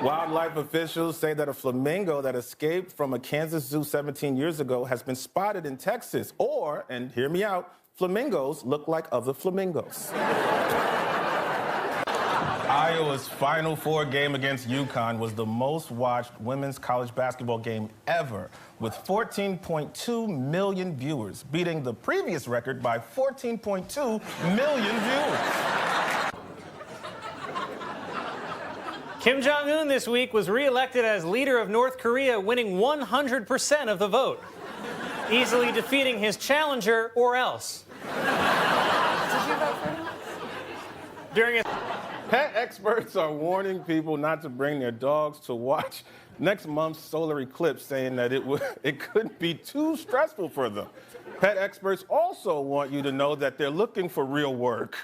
Wildlife officials say that a flamingo that escaped from a Kansas zoo 17 years ago has been spotted in Texas. Or, and hear me out, flamingos look like other flamingos. Iowa's Final Four game against UConn was the most watched women's college basketball game ever, with 14.2 million viewers, beating the previous record by 14.2 million viewers. Kim Jong-un this week was re-elected as leader of North Korea, winning 100% of the vote, easily defeating his challenger, or else. Did you vote for him? During a Pet experts are warning people not to bring their dogs to watch next month's solar eclipse, saying that it could be too stressful for them. Pet experts also want you to know that they're looking for real work.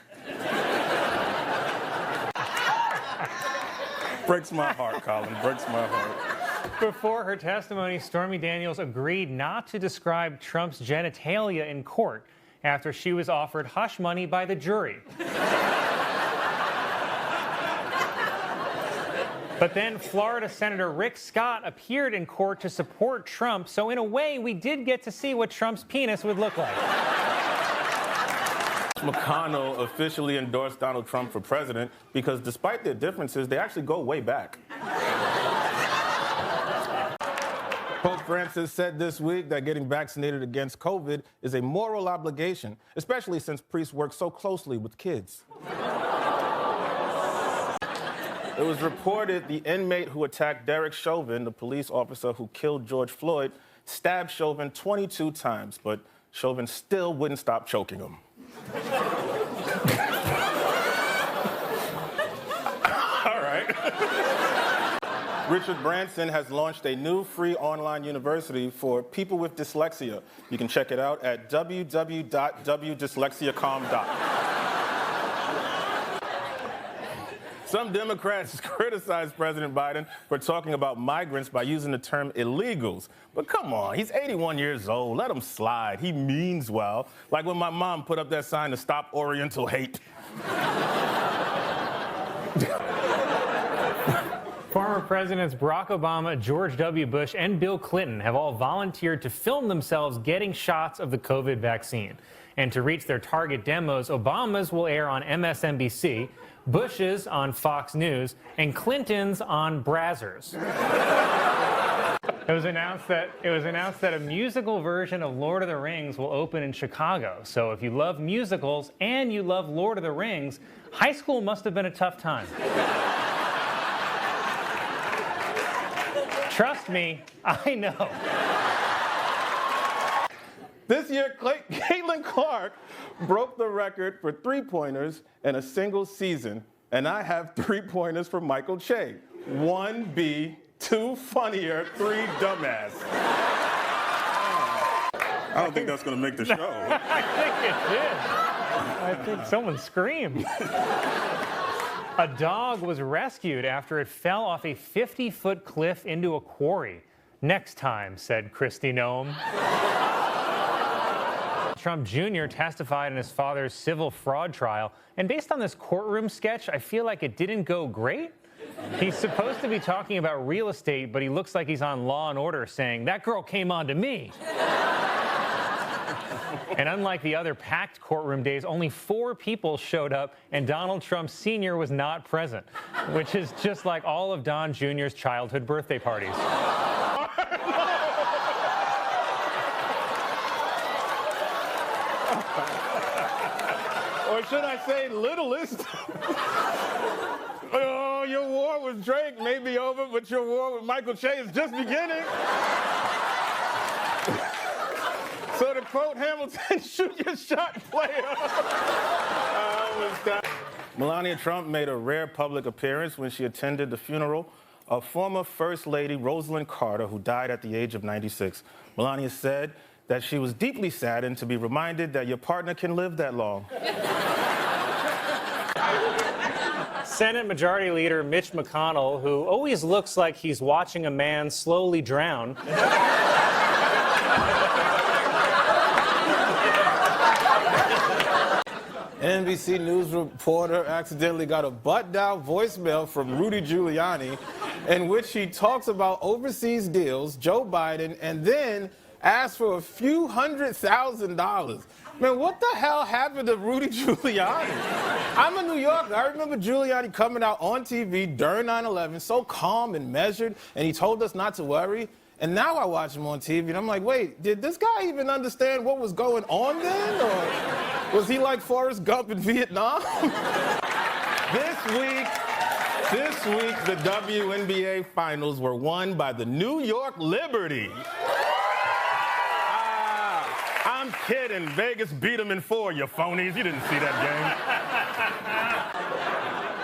Breaks my heart, Colin, breaks my heart. Before her testimony, Stormy Daniels agreed not to describe Trump's genitalia in court after she was offered hush money by the jury. But then Florida Senator Rick Scott appeared in court to support Trump, so in a way, we did get to see what Trump's penis would look like. McConnell officially endorsed Donald Trump for president because despite their differences, they actually go way back. Pope Francis said this week that getting vaccinated against COVID is a moral obligation, especially since priests work so closely with kids. It was reported the inmate who attacked Derek Chauvin, the police officer who killed George Floyd, stabbed Chauvin 22 times, but Chauvin still wouldn't stop choking him. All right. Richard Branson has launched a new free online university for people with dyslexia. You can check it out at www.wdyslexiacom.com. Some Democrats criticize President Biden for talking about migrants by using the term illegals. But come on, he's 81 years old. Let him slide. He means well. Like when my mom put up that sign to stop Oriental hate. Former Presidents Barack Obama, George W. Bush, and Bill Clinton have all volunteered to film themselves getting shots of the COVID vaccine. And to reach their target demos, Obama's will air on MSNBC, Bush's on Fox News, and Clinton's on Brazzers. It was announced that a musical version of Lord of the Rings will open in Chicago. So if you love musicals and you love Lord of the Rings, high school must have been a tough time. Trust me, I know. This year, Caitlin Clark broke the record for three-pointers in a single season, and I have three-pointers for Michael Che. 1B, 2 funnier, 3 dumbass. I don't think that's going to make the show. I think it did. I think someone screamed. A dog was rescued after it fell off a 50-foot cliff into a quarry. Next time, said Kristi Noem. Trump Jr. testified in his father's civil fraud trial, and based on this courtroom sketch, I feel like it didn't go great. He's supposed to be talking about real estate, but he looks like he's on Law and Order saying, "That girl came on to me." And unlike the other packed courtroom days, only 4 people showed up, and Donald Trump Sr. was not present, which is just like all of Don Jr.'s childhood birthday parties. Or should I say littlest? Oh, your war with Drake may be over, but your war with Michael Che is just beginning. So to quote Hamilton, shoot your shot, player. Melania Trump made a rare public appearance when she attended the funeral of former First Lady Rosalind Carter, who died at the age of 96. Melania said that she was deeply saddened to be reminded that your partner can live that long. Senate Majority Leader Mitch McConnell, who always looks like he's watching a man slowly drown, NBC News reporter accidentally got a butt-dial voicemail from Rudy Giuliani in which he talks about overseas deals, Joe Biden, and then asked for a few $100,000. Man, what the hell happened to Rudy Giuliani? I'm a New Yorker. I remember Giuliani coming out on TV during 9/11, so calm and measured, and he told us not to worry. And now I watch him on TV, and I'm like, wait, did this guy even understand what was going on then? Or was he like Forrest Gump in Vietnam? This week, the WNBA finals were won by the New York Liberty. I'm kidding. Vegas beat them in 4, you phonies. You didn't see that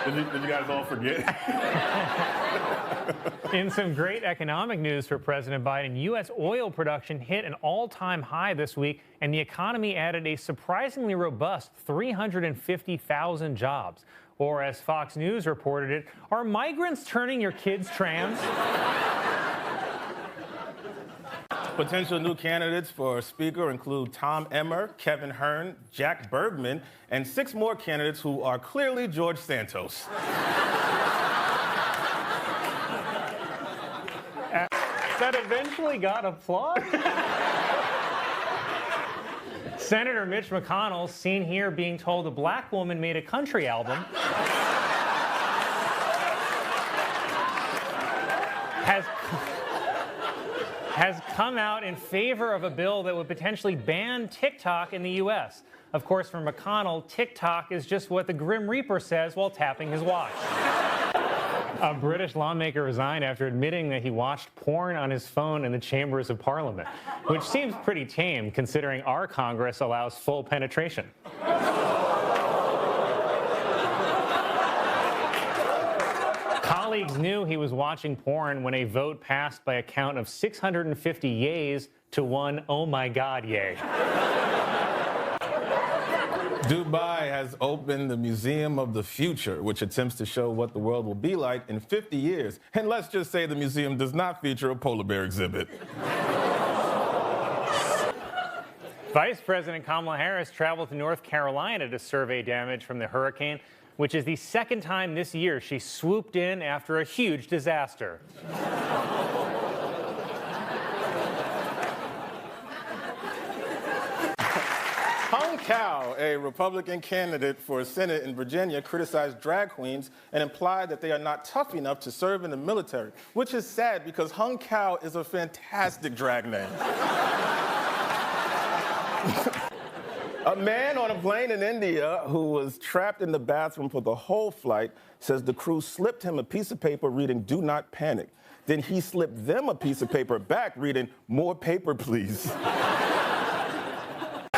game. Did you guys all forget? In some great economic news for President Biden, U.S. oil production hit an all-time high this week, and the economy added a surprisingly robust 350,000 jobs. Or as Fox News reported it, are migrants turning your kids trans? Potential new candidates for Speaker include Tom Emmer, Kevin Hern, Jack Bergman, and 6 more candidates who are clearly George Santos. That eventually got applause? Senator Mitch McConnell, seen here being told a black woman made a country album, has come out in favor of a bill that would potentially ban TikTok in the U.S. Of course, for McConnell, TikTok is just what the Grim Reaper says while tapping his watch. A British lawmaker resigned after admitting that he watched porn on his phone in the chambers of Parliament, which seems pretty tame considering our Congress allows full penetration. Colleagues knew he was watching porn when a vote passed by a count of 650 yays to 1 oh my God yay. Dubai has opened the Museum of the Future, which attempts to show what the world will be like in 50 years. And let's just say the museum does not feature a polar bear exhibit. Vice President Kamala Harris traveled to North Carolina to survey damage from the hurricane, which is the second time this year she swooped in after a huge disaster. Hung Cao, a Republican candidate for Senate in Virginia, criticized drag queens and implied that they are not tough enough to serve in the military, which is sad because Hung Cao is a fantastic drag name. A man on a plane in India who was trapped in the bathroom for the whole flight says the crew slipped him a piece of paper reading "Do not panic." Then he slipped them a piece of paper back reading "More paper, please."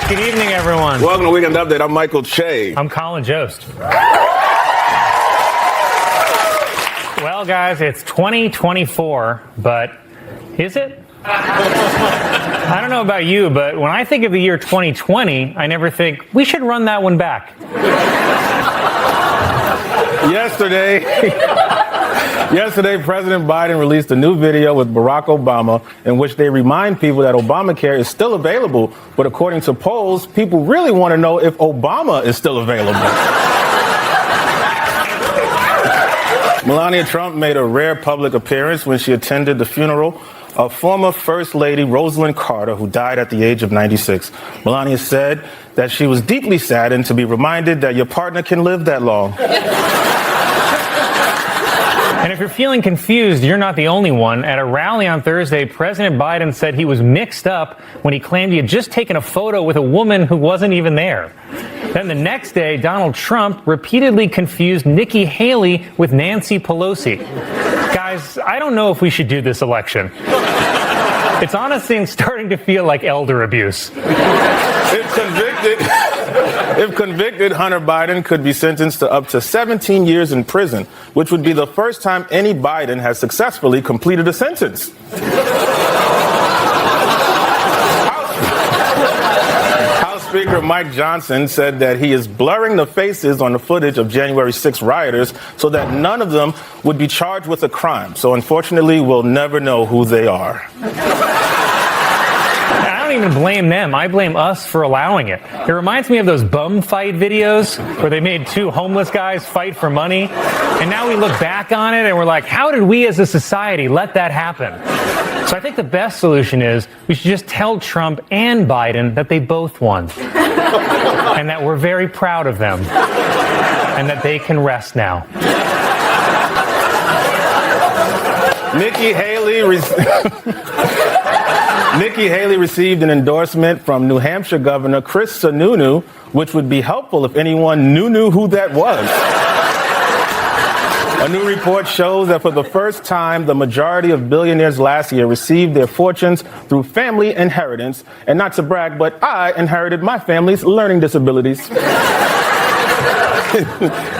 Good evening, everyone. Welcome to Weekend Update. I'm Michael Che. I'm Colin Jost. Well, guys, it's 2024, but is it? I don't know about you, but when I think of the year 2020, I never think we should run that one back. Yesterday, President Biden released a new video with Barack Obama in which they remind people that Obamacare is still available, but according to polls, people really want to know if Obama is still available. Melania Trump made a rare public appearance when she attended the funeral of former First Lady Rosalind Carter, who died at the age of 96. Melania said that she was deeply saddened to be reminded that your partner can live that long. And if you're feeling confused, you're not the only one. At a rally on Thursday, President Biden said he was mixed up when he claimed he had just taken a photo with a woman who wasn't even there. Then the next day, Donald Trump repeatedly confused Nikki Haley with Nancy Pelosi. Guys, I don't know if we should do this election. It's honestly starting to feel like elder abuse. If convicted, Hunter Biden could be sentenced to up to 17 years in prison, which would be the first time any Biden has successfully completed a sentence. House Speaker Mike Johnson said that he is blurring the faces on the footage of January 6 rioters so that none of them would be charged with a crime. So unfortunately, we'll never know who they are. I don't even blame them. I blame us for allowing it. It reminds me of those bum fight videos where they made two homeless guys fight for money. And now we look back on it and we're like, how did we as a society let that happen? So I think the best solution is we should just tell Trump and Biden that they both won. And that we're very proud of them. And that they can rest now. Nikki Haley received an endorsement from New Hampshire Governor Chris Sununu, which would be helpful if anyone knew who that was. A new report shows that for the first time, the majority of billionaires last year received their fortunes through family inheritance. And not to brag, but I inherited my family's learning disabilities.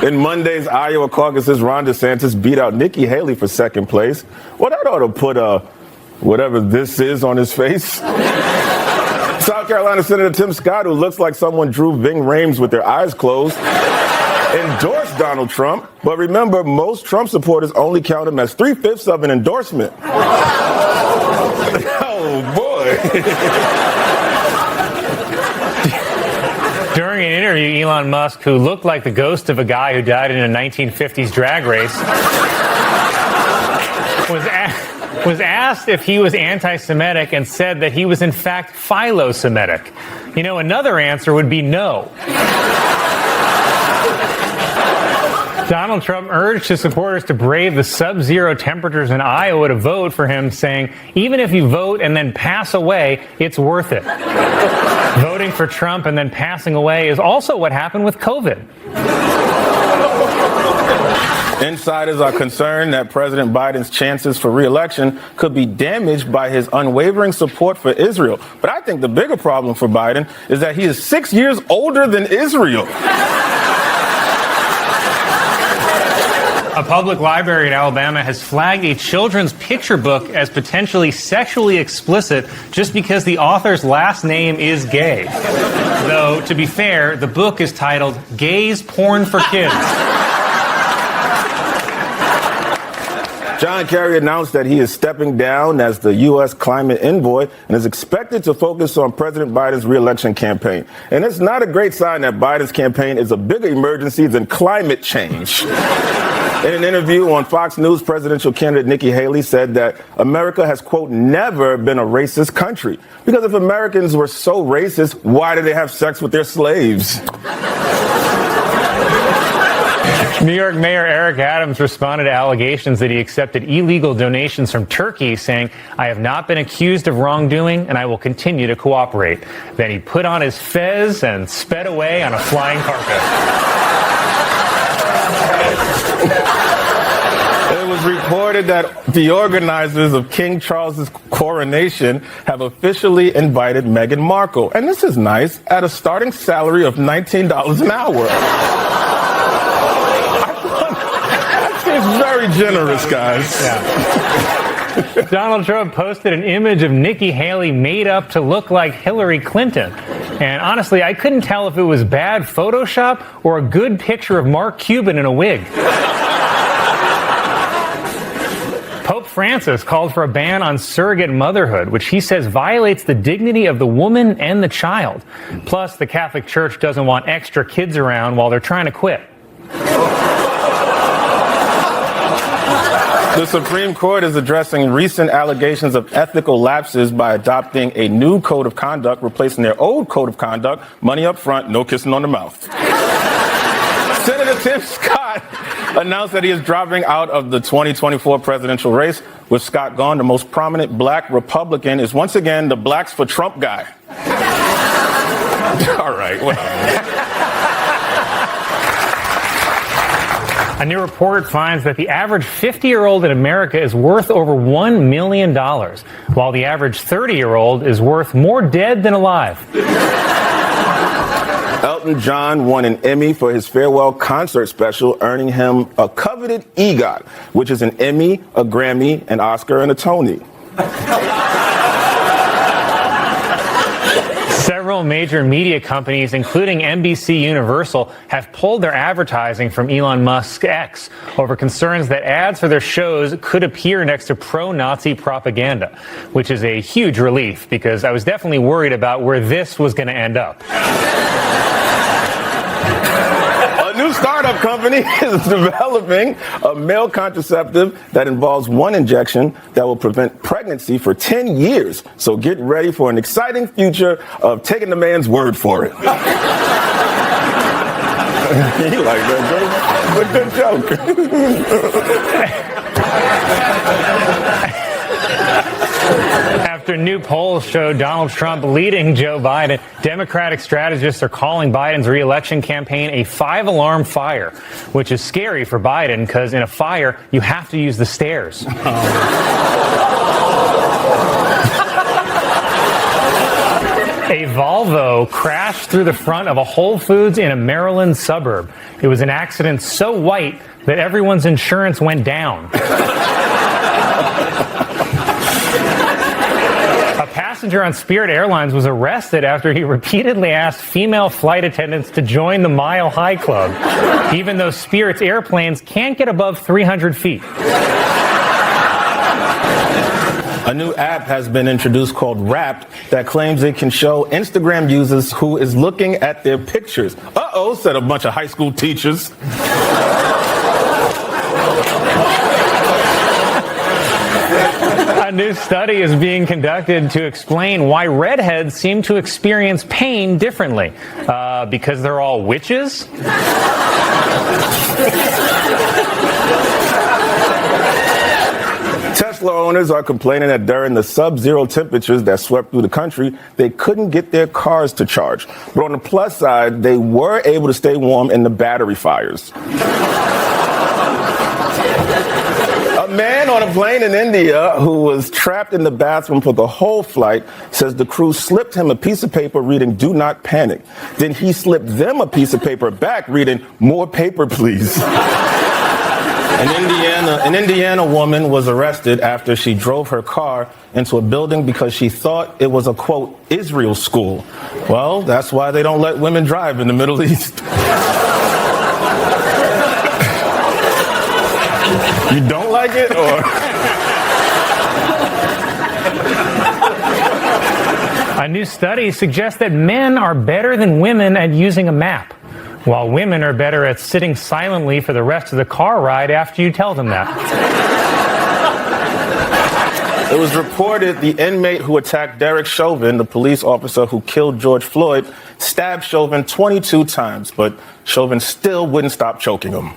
In Monday's Iowa caucuses, Ron DeSantis beat out Nikki Haley for second place. Well, that ought to put whatever this is on his face. South Carolina Senator Tim Scott, who looks like someone drew Ving Rhames with their eyes closed, endorsed Donald Trump. But remember, most Trump supporters only count him as 3/5 of an endorsement. Oh, boy. During an interview, Elon Musk, who looked like the ghost of a guy who died in a 1950s drag race, was asked if he was anti-Semitic and said that he was in fact philo-Semitic. You know, another answer would be no. Donald Trump urged his supporters to brave the sub-zero temperatures in Iowa to vote for him, saying, even if you vote and then pass away, it's worth it. Voting for Trump and then passing away is also what happened with COVID. Insiders are concerned that President Biden's chances for re-election could be damaged by his unwavering support for Israel. But I think the bigger problem for Biden is that he is 6 years older than Israel. A public library in Alabama has flagged a children's picture book as potentially sexually explicit just because the author's last name is gay. Though, to be fair, the book is titled Gays Porn for Kids. John Kerry announced that he is stepping down as the U.S. climate envoy and is expected to focus on President Biden's re-election campaign. And it's not a great sign that Biden's campaign is a bigger emergency than climate change. In an interview on Fox News, presidential candidate Nikki Haley said that America has, quote, never been a racist country. Because if Americans were so racist, why did they have sex with their slaves? New York Mayor Eric Adams responded to allegations that he accepted illegal donations from Turkey, saying, I have not been accused of wrongdoing and I will continue to cooperate. Then he put on his fez and sped away on a flying carpet. It was reported that the organizers of King Charles's coronation have officially invited Meghan Markle, and this is nice, at a starting salary of $19 an hour. It's very generous, guys. Yeah. Donald Trump posted an image of Nikki Haley made up to look like Hillary Clinton. And honestly, I couldn't tell if it was bad Photoshop or a good picture of Mark Cuban in a wig. Pope Francis called for a ban on surrogate motherhood, which he says violates the dignity of the woman and the child. Plus, the Catholic Church doesn't want extra kids around while they're trying to quit. The Supreme Court is addressing recent allegations of ethical lapses by adopting a new code of conduct, replacing their old code of conduct, money up front, no kissing on the mouth. Senator Tim Scott announced that he is dropping out of the 2024 presidential race. With Scott gone, the most prominent black Republican is once again the Blacks for Trump guy. All right, whatever. A new report finds that the average 50-year-old in America is worth over $1 million, while the average 30-year-old is worth more dead than alive. Elton John won an Emmy for his farewell concert special, earning him a coveted EGOT, which is an Emmy, a Grammy, an Oscar, and a Tony. Several several major media companies, including NBC Universal, have pulled their advertising from Elon Musk's X over concerns that ads for their shows could appear next to pro-Nazi propaganda, which is a huge relief because I was definitely worried about where this was going to end up. A new startup company is developing a male contraceptive that involves one injection that will prevent pregnancy for 10 years. So get ready for an exciting future of taking the man's word for it. He like that joke. It's a good joke. After new polls show Donald Trump leading Joe Biden, Democratic strategists are calling Biden's re-election campaign a five-alarm fire, which is scary for Biden because in a fire, you have to use the stairs. A Volvo crashed through the front of a Whole Foods in a Maryland suburb. It was an accident so white that everyone's insurance went down. A passenger on Spirit Airlines was arrested after he repeatedly asked female flight attendants to join the Mile High Club, even though Spirit's airplanes can't get above 300 feet. A new app has been introduced called Wrapped that claims it can show Instagram users who is looking at their pictures. Uh-oh, said a bunch of high school teachers. A new study is being conducted to explain why redheads seem to experience pain differently. Because they're all witches? Tesla owners are complaining that during the sub-zero temperatures that swept through the country, they couldn't get their cars to charge. But on the plus side, they were able to stay warm in the battery fires. A man on a plane in India who was trapped in the bathroom for the whole flight says the crew slipped him a piece of paper reading "Do not panic." Then he slipped them a piece of paper back reading "More paper, please." An Indiana woman was arrested after she drove her car into a building because she thought it was a, quote, Israel school. Well, that's why they don't let women drive in the Middle East. You don't like it, or? A new study suggests that men are better than women at using a map, while women are better at sitting silently for the rest of the car ride after you tell them that. It was reported the inmate who attacked Derek Chauvin, the police officer who killed George Floyd, stabbed Chauvin 22 times, but Chauvin still wouldn't stop choking him.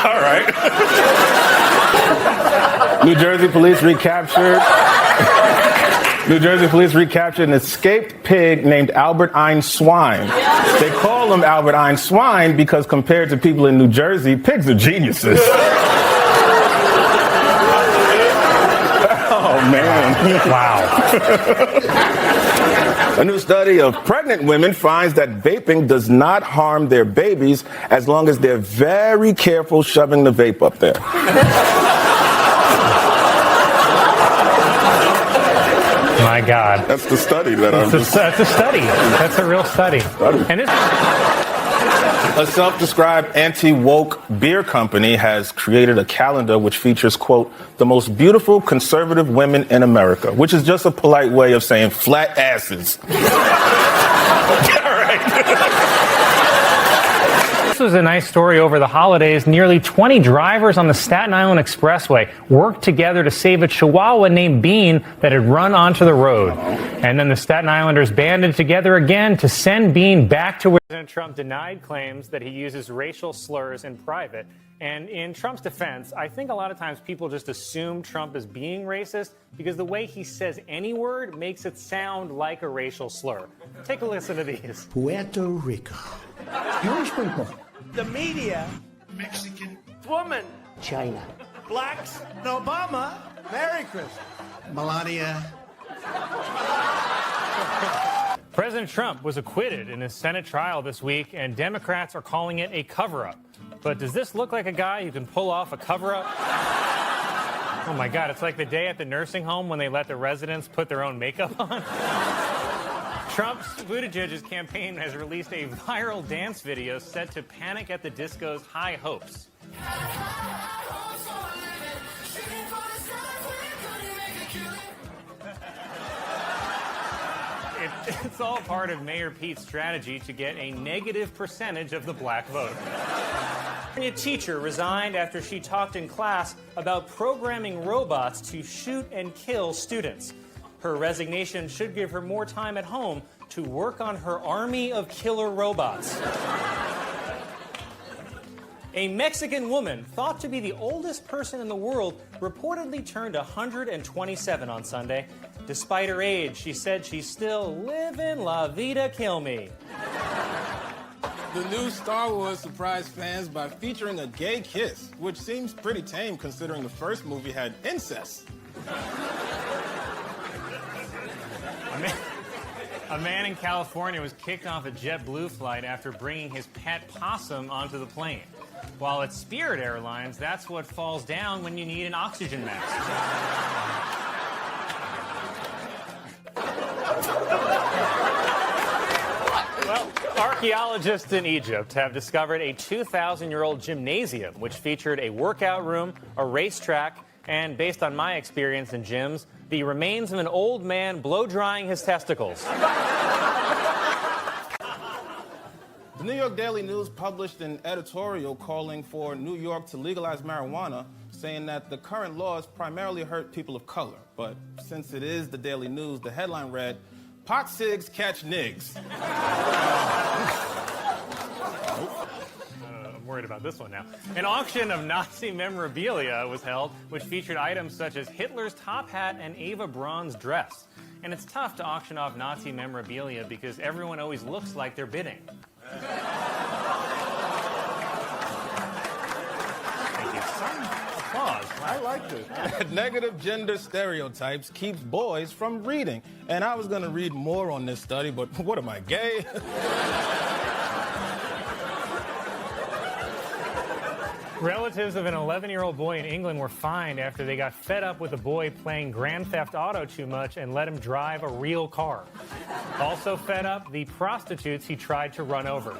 All right. New Jersey police recaptured an escaped pig named Albert Einstein. They call him Albert Einstein because compared to people in New Jersey, pigs are geniuses. Oh, man. Wow. A new study of pregnant women finds that vaping does not harm their babies as long as they're very careful shoving the vape up there. My God. That's the study that That's a study. That's a real study. And A self-described anti-woke beer company has created a calendar which features, quote, the most beautiful conservative women in America, which is just a polite way of saying flat asses. This was a nice story over the holidays. Nearly 20 drivers on the Staten Island Expressway worked together to save a Chihuahua named Bean that had run onto the road. And then the Staten Islanders banded together again to send Bean back to where President Trump denied claims that he uses racial slurs in private. And in Trump's defense, I think a lot of times people just assume Trump is being racist because the way he says any word makes it sound like a racial slur. Take a listen to these. Puerto Rico. Jewish people. The media, Mexican woman, China. blacks, and Obama. Merry Christmas. Melania. President Trump was acquitted in his Senate trial this week, and Democrats are calling it a cover-up. But does this look like a guy who can pull off a cover-up? Oh my God, it's like the day at the nursing home when they let the residents put their own makeup on. Trump's Buttigieg's campaign has released a viral dance video set to Panic at the Disco's High Hopes. It's all part of Mayor Pete's strategy to get a negative percentage of the black vote. A teacher resigned after she talked in class about programming robots to shoot and kill students. Her resignation should give her more time at home to work on her army of killer robots. A Mexican woman, thought to be the oldest person in the world, reportedly turned 127 on Sunday. Despite her age, she said she's still living la vida kill me. The new Star Wars surprised fans by featuring a gay kiss, which seems pretty tame considering the first movie had incest. A man in California was kicked off a JetBlue flight after bringing his pet possum onto the plane. While at Spirit Airlines, that's what falls down when you need an oxygen mask. Well, archaeologists in Egypt have discovered a 2,000-year-old gymnasium, which featured a workout room, a racetrack, and, based on my experience in gyms, the remains of an old man blow-drying his testicles. The New York Daily News published an editorial calling for New York to legalize marijuana, saying that the current laws primarily hurt people of color. But since it is the Daily News, the headline read, "Pot cigs catch nigs." I'm worried about this one now. An auction of Nazi memorabilia was held, which featured items such as Hitler's top hat and Eva Braun's dress. And it's tough to auction off Nazi memorabilia because everyone always looks like they're bidding. Thank you. Some applause. I like this. Negative gender stereotypes keeps boys from reading. And I was going to read more on this study, but what am I, gay? Relatives of an 11-year-old boy in England were fined after they got fed up with a boy playing Grand Theft Auto too much and let him drive a real car. Also fed up, the prostitutes he tried to run over.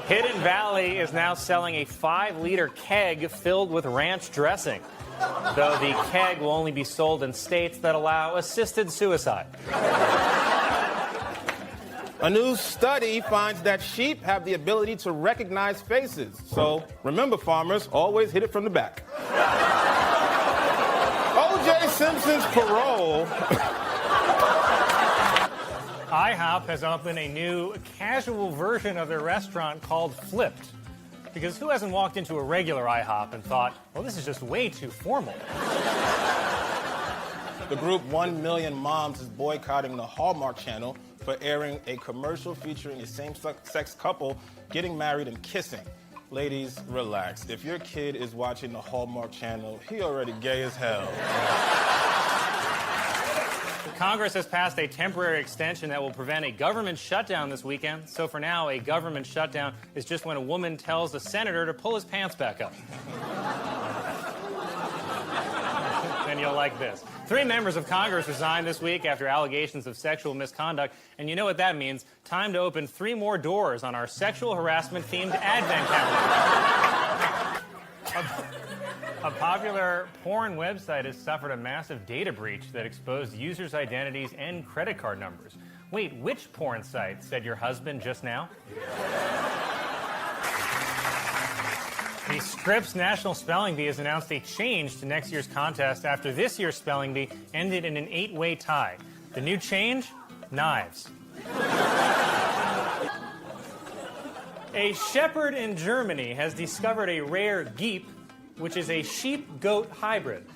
Hidden Valley is now selling a 5-liter keg filled with ranch dressing, though the keg will only be sold in states that allow assisted suicide. A new study finds that sheep have the ability to recognize faces. So remember, farmers, always hit it from the back. O.J. Simpson's parole. IHOP has opened a new casual version of their restaurant called Flipped. Because who hasn't walked into a regular IHOP and thought, well, this is just way too formal? The group 1 Million Moms is boycotting the Hallmark Channel for airing a commercial featuring a same-sex couple getting married and kissing. Ladies, relax. If your kid is watching the Hallmark Channel, he already gay as hell. Congress has passed a temporary extension that will prevent a government shutdown this weekend. So for now, a government shutdown is just when a woman tells a senator to pull his pants back up. And you'll like this. 3 members of Congress resigned this week after allegations of sexual misconduct. And you know what that means. Time to open 3 more doors on our sexual harassment-themed advent calendar. A popular porn website has suffered a massive data breach that exposed users' identities and credit card numbers. Wait, which porn site? Said your husband just now? The Scripps National Spelling Bee has announced a change to next year's contest after this year's Spelling Bee ended in an 8-way tie. The new change? Knives. A shepherd in Germany has discovered a rare geep, which is a sheep-goat hybrid.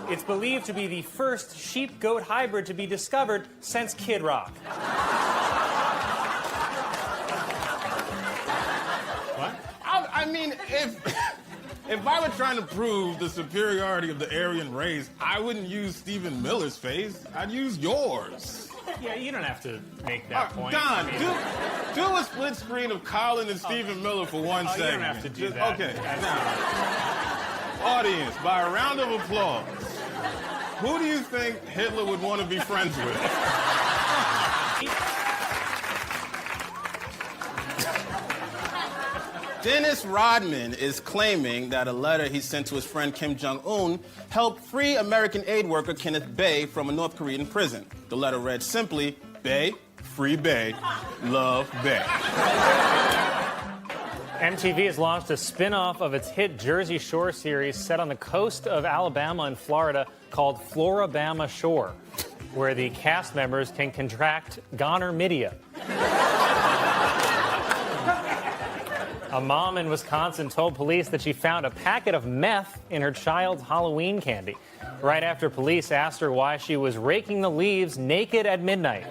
It's believed to be the first sheep-goat hybrid to be discovered since Kid Rock. What? I mean, if I were trying to prove the superiority of the Aryan race, I wouldn't use Stephen Miller's face. I'd use yours. Yeah, you don't have to make that point. Don, do a split screen of Colin and Stephen Miller for 1 second. You don't have to do that. Okay. Audience, by a round of applause, who do you think Hitler would want to be friends with? Dennis Rodman is claiming that a letter he sent to his friend Kim Jong-un helped free American aid worker Kenneth Bae from a North Korean prison. The letter read simply, Bae, free Bae, love Bae. MTV has launched a spin-off of its hit Jersey Shore series set on the coast of Alabama and Florida called Florabama Shore, where the cast members can contract gonorrhea. A mom in Wisconsin told police that she found a packet of meth in her child's Halloween candy, right after police asked her why she was raking the leaves naked at midnight.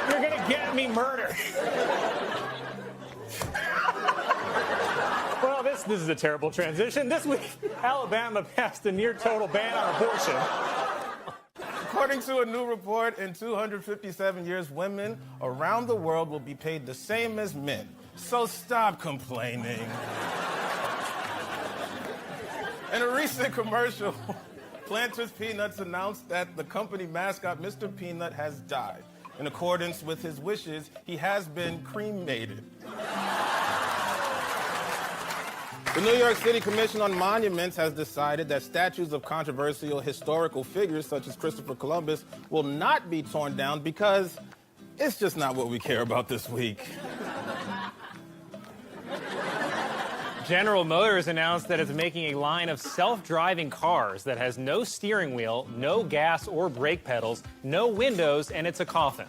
You're gonna get me murdered. Well, this is a terrible transition. This week, Alabama passed a near-total ban on abortion. According to a new report, in 257 years, women around the world will be paid the same as men. So stop complaining. In a recent commercial, Planters Peanuts announced that the company mascot, Mr. Peanut, has died. In accordance with his wishes, he has been cremated. The New York City Commission on Monuments has decided that statues of controversial historical figures such as Christopher Columbus will not be torn down because it's just not what we care about this week. General Motors announced that it's making a line of self-driving cars that has no steering wheel, no gas or brake pedals, no windows, and it's a coffin.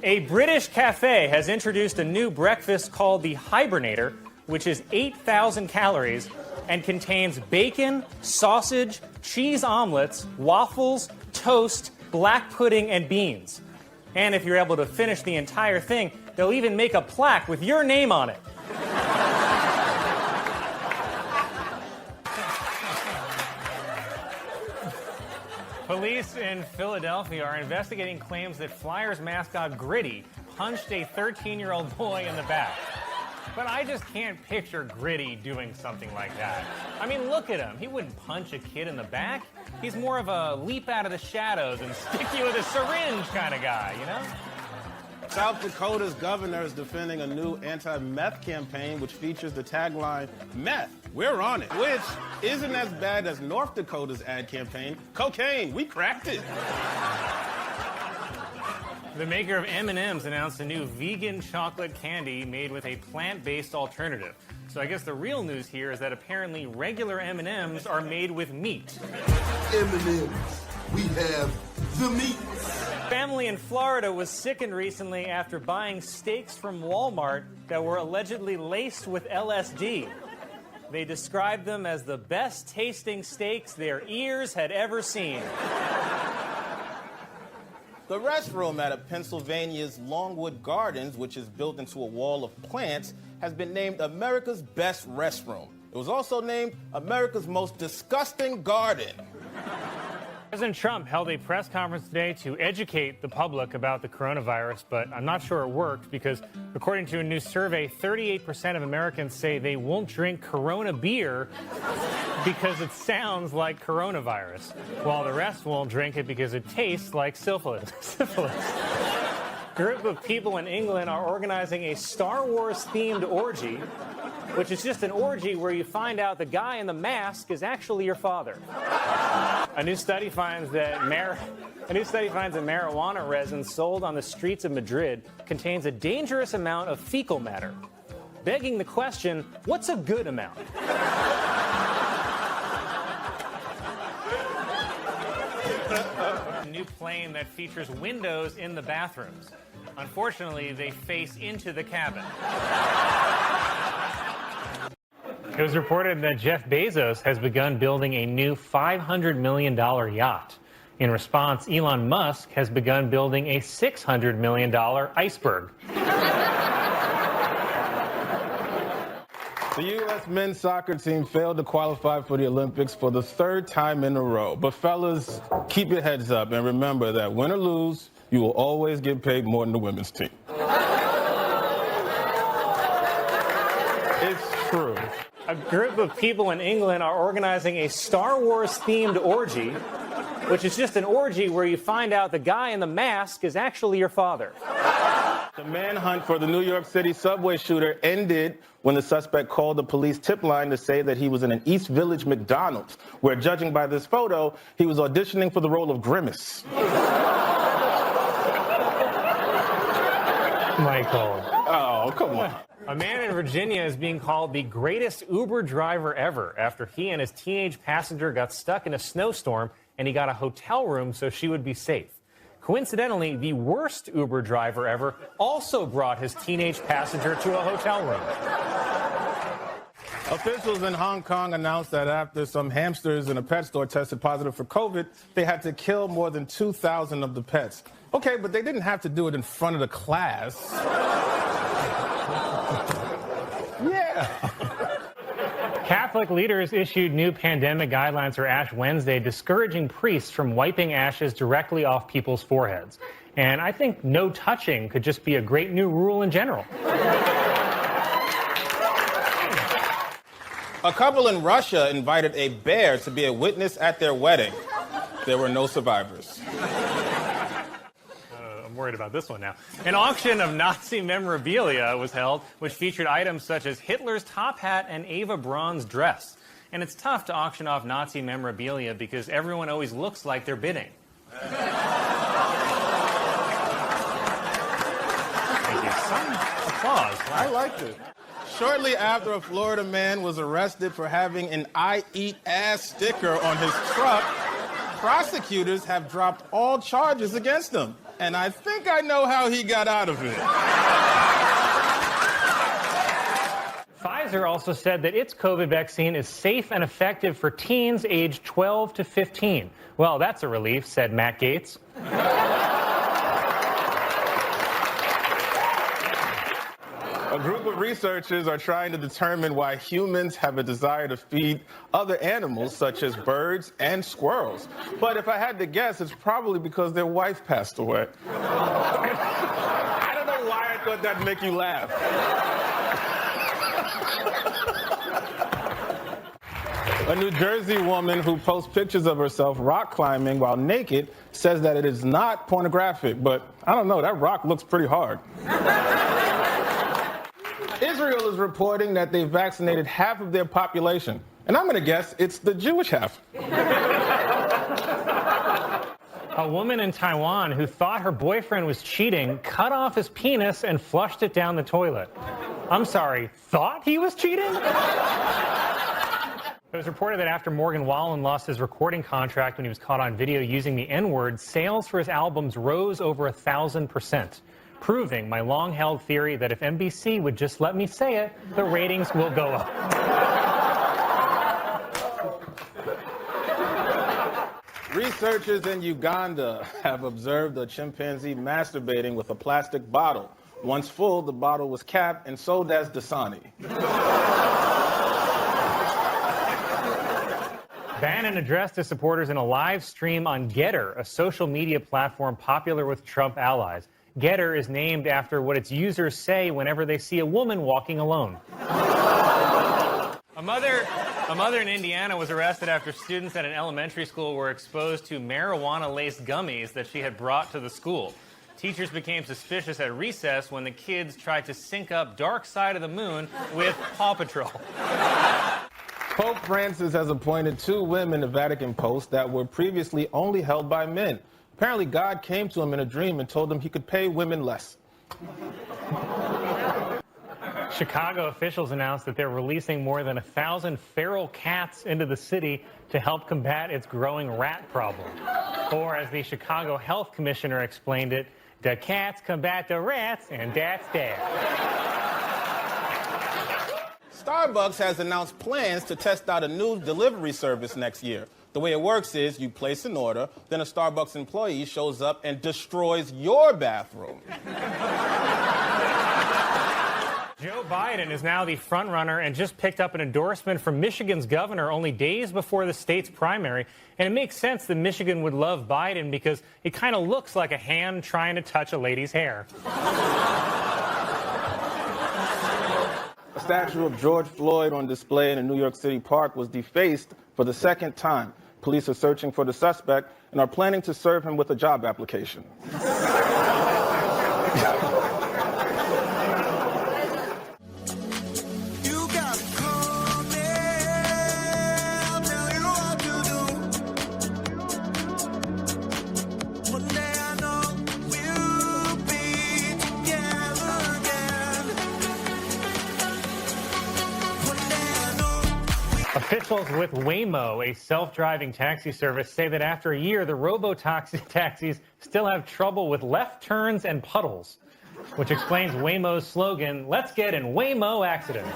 A British cafe has introduced a new breakfast called the Hibernator, which is 8,000 calories and contains bacon, sausage, cheese omelets, waffles, toast, black pudding, and beans. And if you're able to finish the entire thing, they'll even make a plaque with your name on it. Police in Philadelphia are investigating claims that Flyers mascot Gritty punched a 13-year-old boy in the back. But I just can't picture Gritty doing something like that. I mean, look at him. He wouldn't punch a kid in the back. He's more of a leap out of the shadows and stick you with a syringe kind of guy, you know? South Dakota's governor is defending a new anti-meth campaign which features the tagline, "Meth, we're on it," which isn't as bad as North Dakota's ad campaign, "Cocaine, we cracked it." The maker of M&M's announced a new vegan chocolate candy made with a plant-based alternative. So I guess the real news here is that apparently regular M&M's are made with meat. M&M's, we have the meat. Family in Florida was sickened recently after buying steaks from Walmart that were allegedly laced with LSD. They described them as the best tasting steaks their ears had ever seen. The restroom at Pennsylvania's Longwood Gardens, which is built into a wall of plants, has been named America's best restroom. It was also named America's most disgusting garden. President Trump held a press conference today to educate the public about the coronavirus, but I'm not sure it worked because, according to a new survey, 38% of Americans say they won't drink Corona beer because it sounds like coronavirus, while the rest won't drink it because it tastes like syphilis. A group of people in England are organizing a Star Wars-themed orgy, which is just an orgy where you find out the guy in the mask is actually your father. A new study finds that marijuana resin sold on the streets of Madrid contains a dangerous amount of fecal matter, begging the question, what's a good amount? A new plane that features windows in the bathrooms. Unfortunately, they face into the cabin. It was reported that Jeff Bezos has begun building a new $500 million yacht. In response, Elon Musk has begun building a $600 million iceberg. The U.S. men's soccer team failed to qualify for the Olympics for the third time in a row. But fellas, keep your heads up and remember that win or lose, you will always get paid more than the women's team. A group of people in England are organizing a Star Wars-themed orgy, which is just an orgy where you find out the guy in the mask is actually your father. The manhunt for the New York City subway shooter ended when the suspect called the police tip line to say that he was in an East Village McDonald's, where, judging by this photo, he was auditioning for the role of Grimace. Michael. Oh, come on. A man in Virginia is being called the greatest Uber driver ever after he and his teenage passenger got stuck in a snowstorm and he got a hotel room so she would be safe. Coincidentally, the worst Uber driver ever also brought his teenage passenger to a hotel room. Officials in Hong Kong announced that after some hamsters in a pet store tested positive for COVID, they had to kill more than 2,000 of the pets. Okay, but they didn't have to do it in front of the class. Yeah. Catholic leaders issued new pandemic guidelines for Ash Wednesday, discouraging priests from wiping ashes directly off people's foreheads. And I think no touching could just be a great new rule in general. A couple in Russia invited a bear to be a witness at their wedding. There were no survivors. I'm worried about this one now. An auction of Nazi memorabilia was held, which featured items such as Hitler's top hat and Eva Braun's dress. And it's tough to auction off Nazi memorabilia because everyone always looks like they're bidding. Thank you. Some applause. I liked it. Shortly after a Florida man was arrested for having an "I eat ass" sticker on his truck, prosecutors have dropped all charges against him. And I think I know how he got out of it. Pfizer also said that its COVID vaccine is safe and effective for teens aged 12 to 15. Well, that's a relief, said Matt Gaetz. A group of researchers are trying to determine why humans have a desire to feed other animals, such as birds and squirrels. But if I had to guess, it's probably because their wife passed away. I don't know why I thought that'd make you laugh. A New Jersey woman who posts pictures of herself rock climbing while naked says that it is not pornographic, but I don't know, that rock looks pretty hard. Israel is reporting that they've vaccinated half of their population. And I'm going to guess it's the Jewish half. A woman in Taiwan who thought her boyfriend was cheating cut off his penis and flushed it down the toilet. I'm sorry, thought he was cheating? It was reported that after Morgan Wallen lost his recording contract when he was caught on video using the N-word, sales for his albums rose over 1,000%. Proving my long-held theory that if NBC would just let me say it, the ratings will go up. Researchers in Uganda have observed a chimpanzee masturbating with a plastic bottle. Once full, the bottle was capped and sold as Dasani. Bannon addressed his supporters in a live stream on Getter, a social media platform popular with Trump allies. Getter is named after what its users say whenever they see a woman walking alone. A mother in Indiana was arrested after students at an elementary school were exposed to marijuana-laced gummies that she had brought to the school. Teachers became suspicious at recess when the kids tried to sync up Dark Side of the Moon with Paw Patrol. Pope Francis has appointed 2 women to Vatican posts that were previously only held by men. Apparently, God came to him in a dream and told him he could pay women less. Chicago officials announced that they're releasing more than 1,000 feral cats into the city to help combat its growing rat problem. Or, as the Chicago Health Commissioner explained it, the cats combat the rats, and that's that. Starbucks has announced plans to test out a new delivery service next year. The way it works is you place an order, then a Starbucks employee shows up and destroys your bathroom. Joe Biden is now the frontrunner and just picked up an endorsement from Michigan's governor only days before the state's primary. And it makes sense that Michigan would love Biden because it kind of looks like a hand trying to touch a lady's hair. A statue of George Floyd on display in a New York City park was defaced for the second time. Police are searching for the suspect and are planning to serve him with a job application. Officials with Waymo, a self-driving taxi service, say that after a year, the robo-taxis still have trouble with left turns and puddles, which explains Waymo's slogan, "Let's get in Waymo accidents."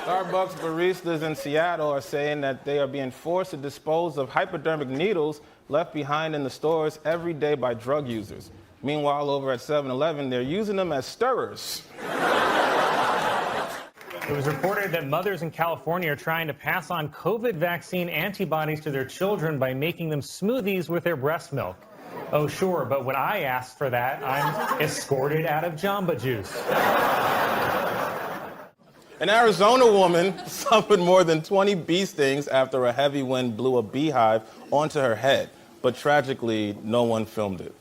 Starbucks baristas in Seattle are saying that they are being forced to dispose of hypodermic needles left behind in the stores every day by drug users. Meanwhile, over at 7-Eleven, they're using them as stirrers. It was reported that mothers in California are trying to pass on COVID vaccine antibodies to their children by making them smoothies with their breast milk. Oh, sure, but when I asked for that, I'm escorted out of Jamba Juice. An Arizona woman suffered more than 20 bee stings after a heavy wind blew a beehive onto her head. But tragically, no one filmed it.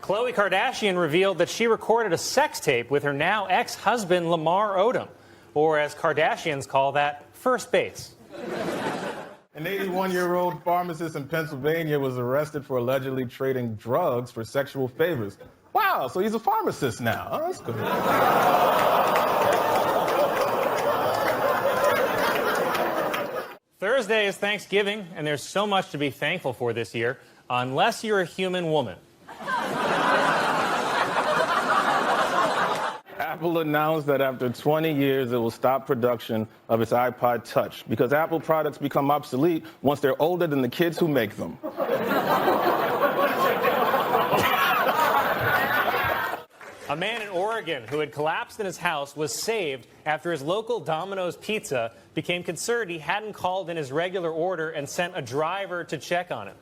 Khloe Kardashian revealed that she recorded a sex tape with her now ex-husband Lamar Odom, or as Kardashians call that, first base. An 81-year-old pharmacist in Pennsylvania was arrested for allegedly trading drugs for sexual favors. Wow, so he's a pharmacist now. Oh, that's good. Thursday is Thanksgiving, and there's so much to be thankful for this year, unless you're a human woman. Apple announced that after 20 years, it will stop production of its iPod Touch because Apple products become obsolete once they're older than the kids who make them. A man in Oregon who had collapsed in his house was saved after his local Domino's Pizza became concerned he hadn't called in his regular order and sent a driver to check on him.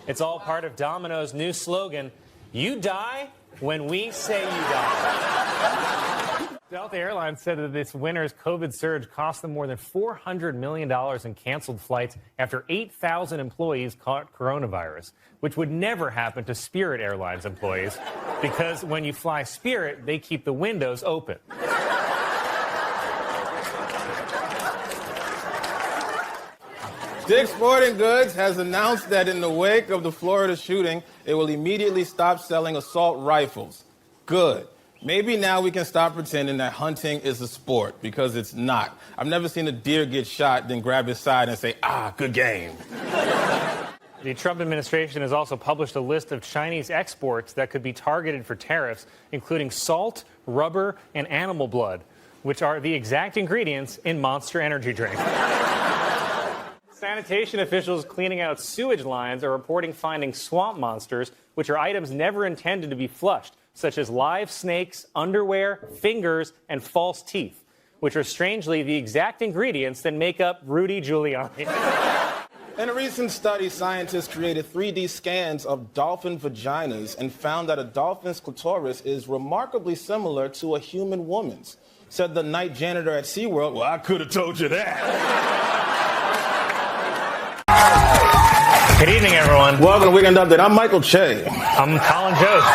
It's all part of Domino's new slogan, "You die when we say you die." Delta Airlines said that this winter's COVID surge cost them more than $400 million in canceled flights after 8,000 employees caught coronavirus, which would never happen to Spirit Airlines employees because when you fly Spirit, they keep the windows open. Dick's Sporting Goods has announced that in the wake of the Florida shooting, it will immediately stop selling assault rifles. Good. Maybe now we can stop pretending that hunting is a sport, because it's not. I've never seen a deer get shot, then grab his side and say, good game. The Trump administration has also published a list of Chinese exports that could be targeted for tariffs, including salt, rubber, and animal blood, which are the exact ingredients in Monster Energy drink. Sanitation officials cleaning out sewage lines are reporting finding swamp monsters, which are items never intended to be flushed, such as live snakes, underwear, fingers, and false teeth, which are strangely the exact ingredients that make up Rudy Giuliani. In a recent study, scientists created 3D scans of dolphin vaginas and found that a dolphin's clitoris is remarkably similar to a human woman's. Said the night janitor at SeaWorld, well, I could have told you that. Good evening, everyone. Welcome to Weekend Update. I'm Michael Che. I'm Colin Jost.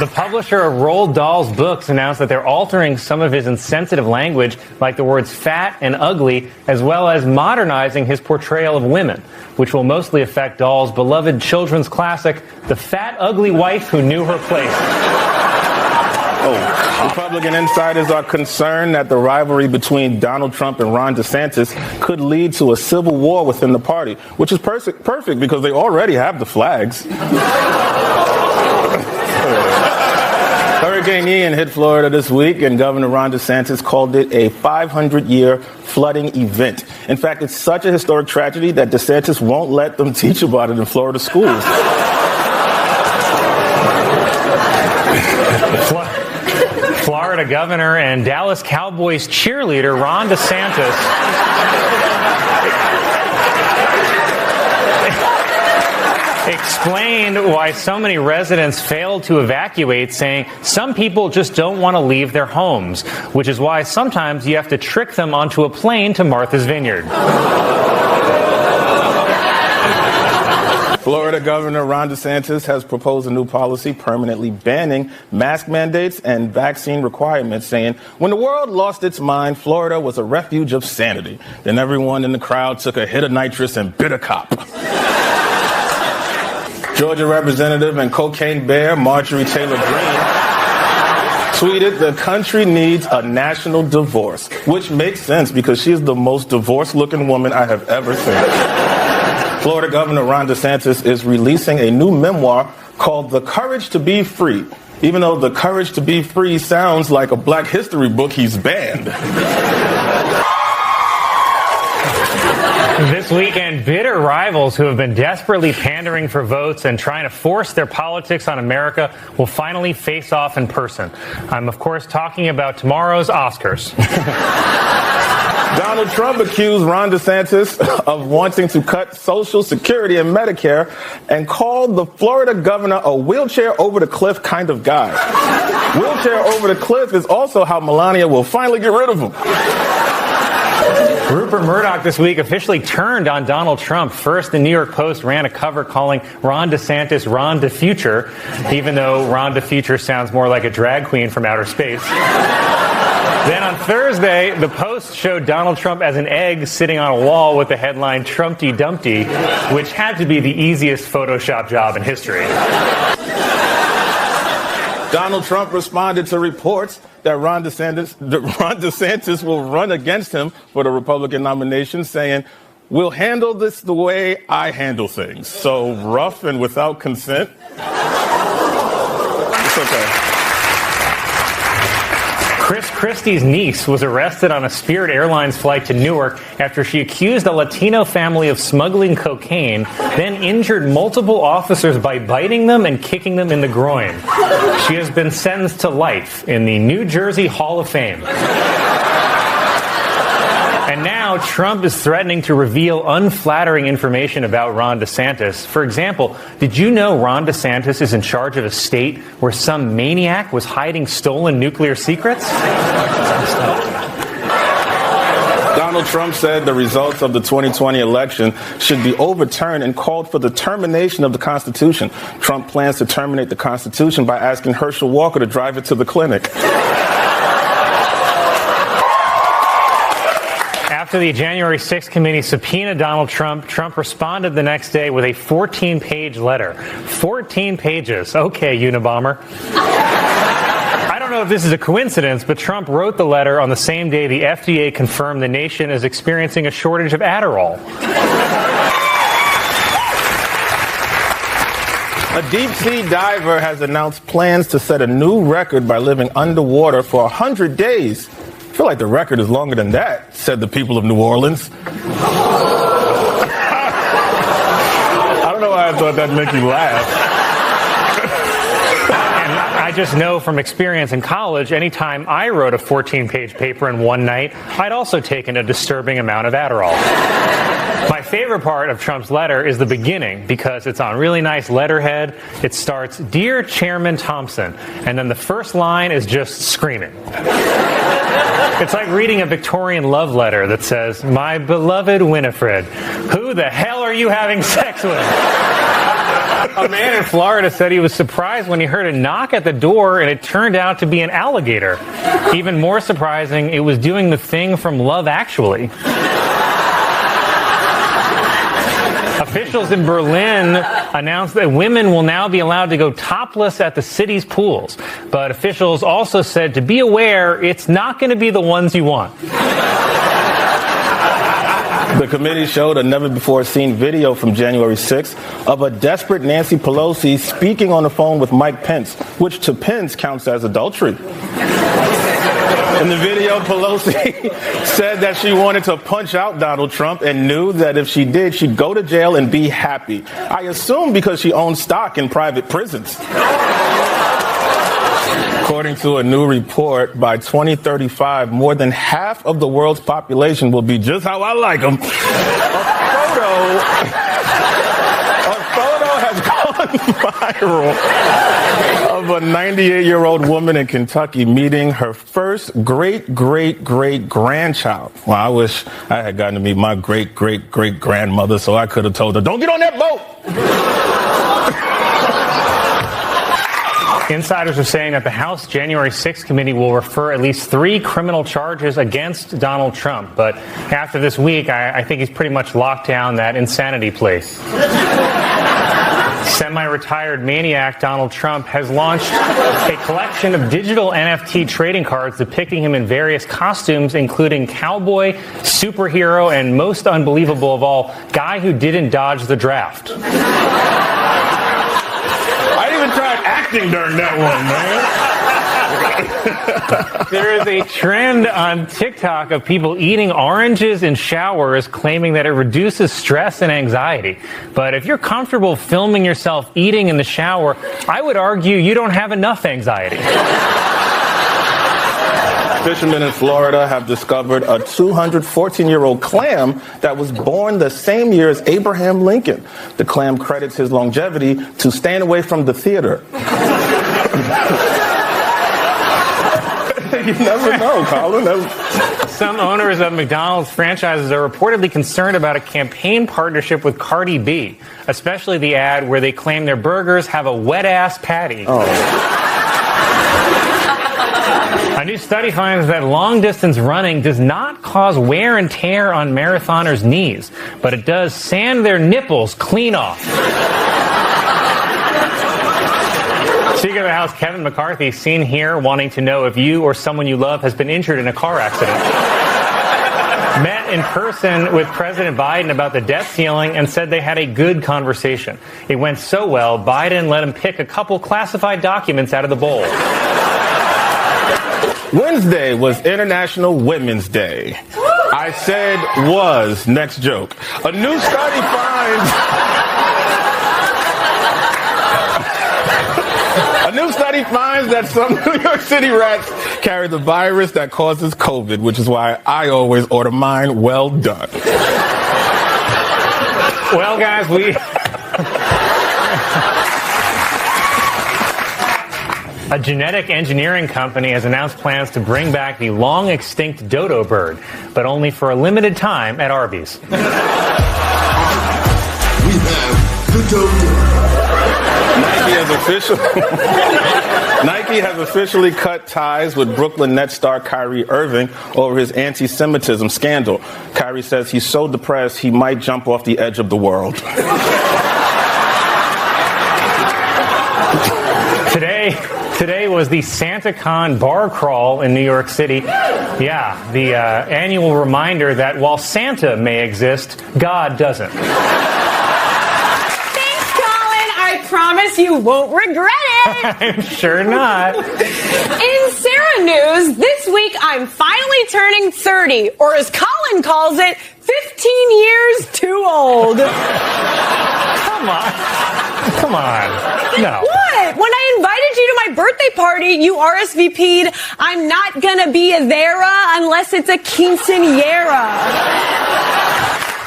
The publisher of Roald Dahl's books announced that they're altering some of his insensitive language, like the words fat and ugly, as well as modernizing his portrayal of women, which will mostly affect Dahl's beloved children's classic, The Fat Ugly Wife Who Knew Her Place. Republican insiders are concerned that the rivalry between Donald Trump and Ron DeSantis could lead to a civil war within the party, which is perfect because they already have the flags. Hurricane Ian hit Florida this week, and Governor Ron DeSantis called it a 500-year flooding event. In fact, it's such a historic tragedy that DeSantis won't let them teach about it in Florida schools. Florida governor and Dallas Cowboys cheerleader Ron DeSantis explained why so many residents failed to evacuate, saying some people just don't want to leave their homes, which is why sometimes you have to trick them onto a plane to Martha's Vineyard. Florida Governor Ron DeSantis has proposed a new policy permanently banning mask mandates and vaccine requirements, saying when the world lost its mind, Florida was a refuge of sanity. Then everyone in the crowd took a hit of nitrous and bit a cop. Georgia Representative and cocaine bear Marjorie Taylor Greene tweeted, "The country needs a national divorce," which makes sense because she is the most divorced-looking woman I have ever seen. Florida Governor Ron DeSantis is releasing a new memoir called The Courage to Be Free. Even though The Courage to Be Free sounds like a Black history book, he's banned. This weekend, bitter rivals who have been desperately pandering for votes and trying to force their politics on America will finally face off in person. I'm, of course, talking about tomorrow's Oscars. Donald Trump accused Ron DeSantis of wanting to cut Social Security and Medicare and called the Florida governor a wheelchair over the cliff kind of guy. Wheelchair over the cliff is also how Melania will finally get rid of him. Rupert Murdoch this week officially turned on Donald Trump. First, the New York Post ran a cover calling Ron DeSantis Ron DeFuture, even though Ron DeFuture sounds more like a drag queen from outer space. Then on Thursday, the Post showed Donald Trump as an egg sitting on a wall with the headline Trumpty Dumpty, which had to be the easiest Photoshop job in history. Donald Trump responded to reports that Ron DeSantis will run against him for the Republican nomination, saying, "We'll handle this the way I handle things." So rough and without consent. It's okay. Chris Christie's niece was arrested on a Spirit Airlines flight to Newark after she accused a Latino family of smuggling cocaine, then injured multiple officers by biting them and kicking them in the groin. She has been sentenced to life in the New Jersey Hall of Fame. And now Trump is threatening to reveal unflattering information about Ron DeSantis. For example, did you know Ron DeSantis is in charge of a state where some maniac was hiding stolen nuclear secrets? Donald Trump said the results of the 2020 election should be overturned and called for the termination of the Constitution. Trump plans to terminate the Constitution by asking Herschel Walker to drive it to the clinic. After the January 6th committee subpoenaed Donald Trump, Trump responded the next day with a 14-page letter. 14 pages. Okay, Unabomber. I don't know if this is a coincidence, but Trump wrote the letter on the same day the FDA confirmed the nation is experiencing a shortage of Adderall. A deep-sea diver has announced plans to set a new record by living underwater for 100 days. I feel like the record is longer than that, said the people of New Orleans. I don't know why I thought that'd make you laugh. And I just know from experience in college, anytime I wrote a 14-page paper in one night, I'd also taken a disturbing amount of Adderall. My favorite part of Trump's letter is the beginning because it's on really nice letterhead. It starts, "Dear Chairman Thompson," and then the first line is just screaming. It's like reading a Victorian love letter that says, "My beloved Winifred, who the hell are you having sex with?" A man in Florida said he was surprised when he heard a knock at the door and it turned out to be an alligator. Even more surprising, it was doing the thing from Love Actually. Officials in Berlin announced that women will now be allowed to go topless at the city's pools. But officials also said to be aware, it's not going to be the ones you want. The committee showed a never-before-seen video from January 6th of a desperate Nancy Pelosi speaking on the phone with Mike Pence, which to Pence counts as adultery. In the video, Pelosi said that she wanted to punch out Donald Trump and knew that if she did, she'd go to jail and be happy. I assume because she owns stock in private prisons. According to a new report, by 2035, more than half of the world's population will be just how I like them. A photo has viral of a 98-year-old woman in Kentucky meeting her first great-great-great-grandchild. Well, I wish I had gotten to meet my great-great-great-grandmother so I could have told her, don't get on that boat! Insiders are saying that the House January 6th committee will refer at least 3 criminal charges against Donald Trump. But after this week, I think he's pretty much locked down that insanity place. Semi-retired maniac Donald Trump has launched a collection of digital NFT trading cards depicting him in various costumes, including cowboy, superhero, and most unbelievable of all, guy who didn't dodge the draft. I even tried acting during that one, man. There is a trend on TikTok of people eating oranges in showers, claiming that it reduces stress and anxiety. But if you're comfortable filming yourself eating in the shower, I would argue you don't have enough anxiety. Fishermen in Florida have discovered a 214-year-old clam that was born the same year as Abraham Lincoln. The clam credits his longevity to staying away from the theater. You never know, Colin. Some owners of McDonald's franchises are reportedly concerned about a campaign partnership with Cardi B, especially the ad where they claim their burgers have a wet-ass patty. Oh. A new study finds that long-distance running does not cause wear and tear on marathoners' knees, but it does sand their nipples clean off. Speaker of the House Kevin McCarthy, seen here wanting to know if you or someone you love has been injured in a car accident. Met in person with President Biden about the debt ceiling and said they had a good conversation. It went so well, Biden let him pick a couple classified documents out of the bowl. Wednesday was International Women's Day. I said was. Next joke. A new study finds... A new study finds that some New York City rats carry the virus that causes COVID, which is why I always order mine well done. Well, guys, a genetic engineering company has announced plans to bring back the long-extinct dodo bird, but only for a limited time at Arby's. We have the dodo. Nike has officially cut ties with Brooklyn Nets star Kyrie Irving over his anti-Semitism scandal. Kyrie says he's so depressed he might jump off the edge of the world. Today was the SantaCon bar crawl in New York City. Yeah, the annual reminder that while Santa may exist, God doesn't. Thanks, Colin. I promise you won't regret it. I'm sure not. In Sarah news, this week I'm finally turning 30, or as Colin calls it, 15 years too old. Come on. No. What? When I invited you to my birthday party, you RSVP'd, I'm not gonna be a there unless it's a quinceañera.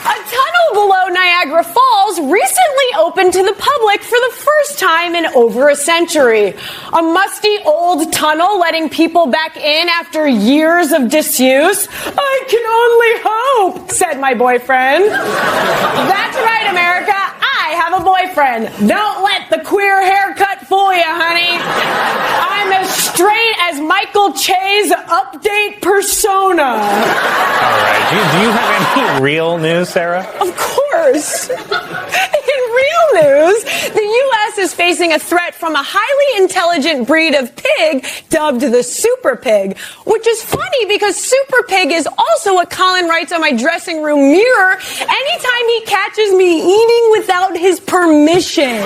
A tunnel below Niagara Falls recently opened to the public for the first time in over a century. A musty old tunnel letting people back in after years of disuse. I can only hope, said my boyfriend. That's right, America. I have a boyfriend. Don't let the queer haircut fool you, honey. I'm as straight as Michael Che's update persona. All right. Do you have any real news, Sarah? Of course. In real news, the U.S. is facing a threat from a highly intelligent breed of pig dubbed the super pig, which is funny because super pig is also what Colin writes on my dressing room mirror anytime he catches me eating without his permission.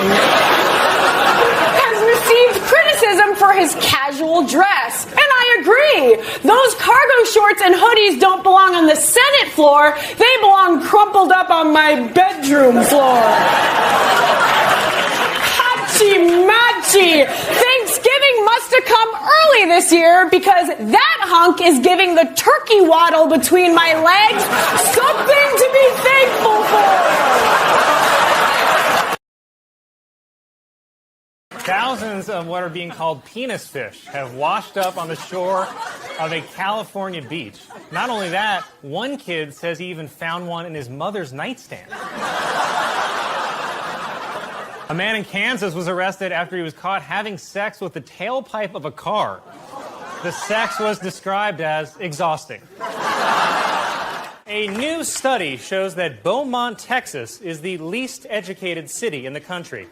Has received criticism for his casual dress. And I agree. Those cargo shorts and hoodies don't belong on the Senate floor. They belong crumpled up on my bedroom floor. Hachi-machi. Thanksgiving must have come early this year because that hunk is giving the turkey waddle between my legs something to be thankful for. Dozens of what are being called penis fish have washed up on the shore of a California beach. Not only that, one kid says he even found one in his mother's nightstand. A man in Kansas was arrested after he was caught having sex with the tailpipe of a car. The sex was described as exhausting. A new study shows that Beaumont, Texas is the least educated city in the country.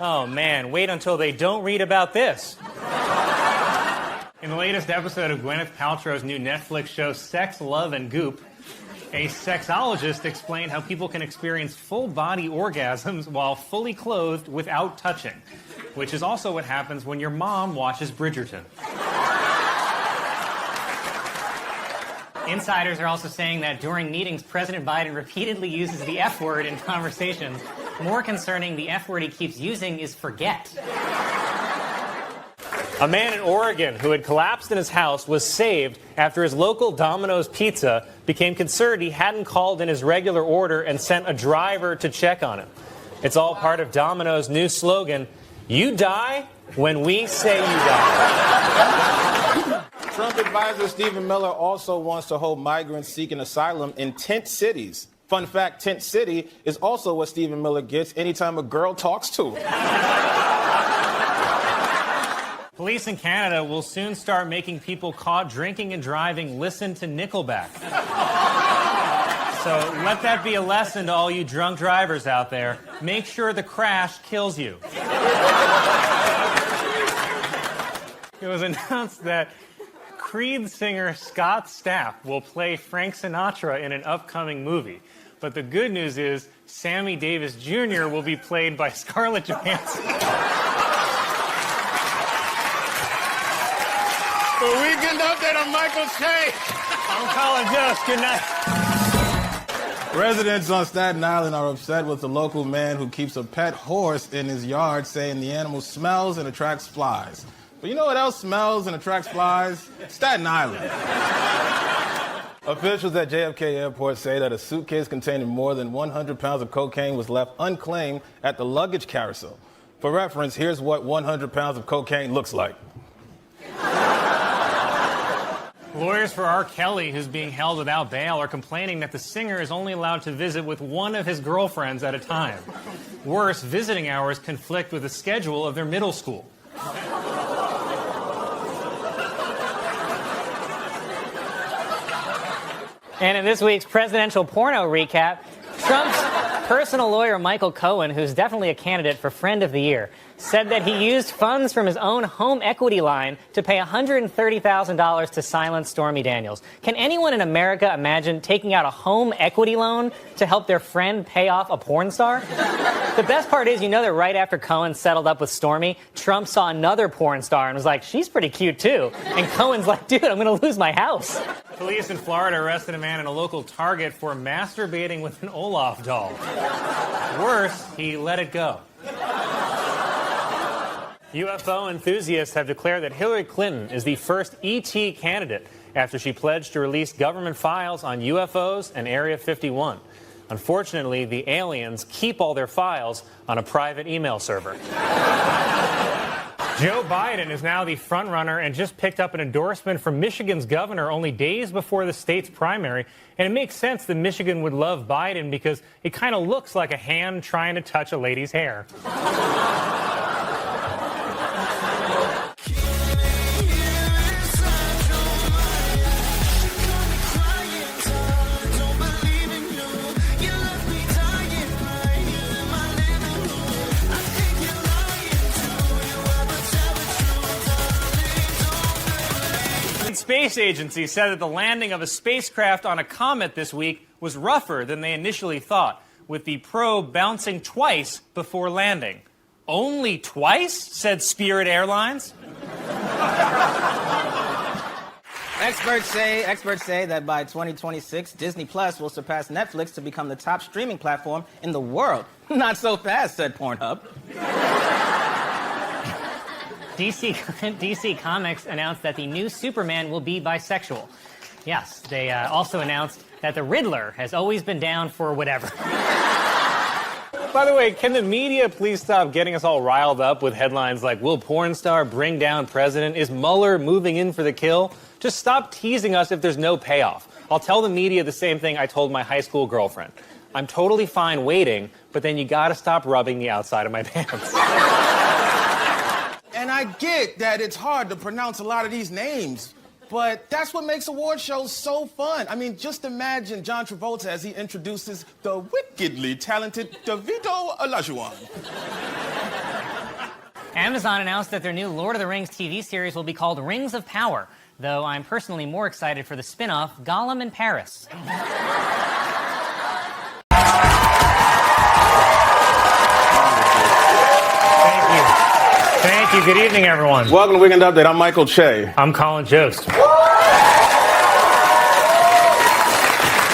Oh man, wait until they don't read about this. In the latest episode of Gwyneth Paltrow's new Netflix show Sex, Love, and Goop, a sexologist explained how people can experience full-body orgasms while fully clothed without touching, which is also what happens when your mom watches Bridgerton. Insiders are also saying that during meetings, President Biden repeatedly uses the F word in conversations. More concerning, the F word he keeps using is forget. A man in Oregon who had collapsed in his house was saved after his local Domino's Pizza became concerned he hadn't called in his regular order and sent a driver to check on him. It's all part of Domino's new slogan, "You die when we say you die." Trump advisor Stephen Miller also wants to hold migrants seeking asylum in tent cities. Fun fact, tent city is also what Stephen Miller gets anytime a girl talks to him. Police in Canada will soon start making people caught drinking and driving listen to Nickelback. So let that be a lesson to all you drunk drivers out there. Make sure the crash kills you. It was announced that Creed singer Scott Stapp will play Frank Sinatra in an upcoming movie. But the good news is Sammy Davis Jr. will be played by Scarlett Johansson. The weekend update on Michael Che. I'm calling Joe. Good night. Residents on Staten Island are upset with the local man who keeps a pet horse in his yard, saying the animal smells and attracts flies. But you know what else smells and attracts flies? Staten Island. Officials at JFK Airport say that a suitcase containing more than 100 pounds of cocaine was left unclaimed at the luggage carousel. For reference, here's what 100 pounds of cocaine looks like. Lawyers for R. Kelly, who's being held without bail, are complaining that the singer is only allowed to visit with one of his girlfriends at a time. Worse, visiting hours conflict with the schedule of their middle school. And in this week's presidential porno recap, Trump's personal lawyer Michael Cohen, who's definitely a candidate for Friend of the Year, said that he used funds from his own home equity line to pay $130,000 to silence Stormy Daniels. Can anyone in America imagine taking out a home equity loan to help their friend pay off a porn star? The best part is, you know that right after Cohen settled up with Stormy, Trump saw another porn star and was like, she's pretty cute too. And Cohen's like, dude, I'm going to lose my house. Police in Florida arrested a man in a local Target for masturbating with an Olaf doll. Worse, he let it go. UFO enthusiasts have declared that Hillary Clinton is the first ET candidate after she pledged to release government files on UFOs and Area 51. Unfortunately, the aliens keep all their files on a private email server. Joe Biden is now the frontrunner and just picked up an endorsement from Michigan's governor only days before the state's primary. And it makes sense that Michigan would love Biden because it kind of looks like a hand trying to touch a lady's hair. Space Agency said that the landing of a spacecraft on a comet this week was rougher than they initially thought, with the probe bouncing twice before landing. Only twice, said Spirit Airlines. Experts say that by 2026, Disney Plus will surpass Netflix to become the top streaming platform in the world. Not so fast, said Pornhub. DC Comics announced that the new Superman will be bisexual. Yes, they also announced that the Riddler has always been down for whatever. By the way, can the media please stop getting us all riled up with headlines like, will porn star bring down president? Is Mueller moving in for the kill? Just stop teasing us if there's no payoff. I'll tell the media the same thing I told my high school girlfriend. I'm totally fine waiting, but then you gotta stop rubbing the outside of my pants. And I get that it's hard to pronounce a lot of these names, but that's what makes award shows so fun. I mean, just imagine John Travolta as he introduces the wickedly talented Davito Olajuwon. Amazon announced that their new Lord of the Rings TV series will be called Rings of Power, though I'm personally more excited for the spin-off Gollum in Paris. Thank you. Good evening, everyone. Welcome to Weekend Update. I'm Michael Che. I'm Colin Jost.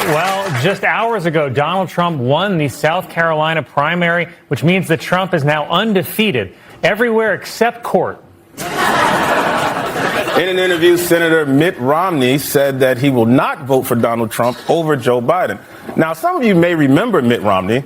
Well, just hours ago, Donald Trump won the South Carolina primary, which means that Trump is now undefeated everywhere except court. In an interview, Senator Mitt Romney said that he will not vote for Donald Trump over Joe Biden. Now, some of you may remember Mitt Romney.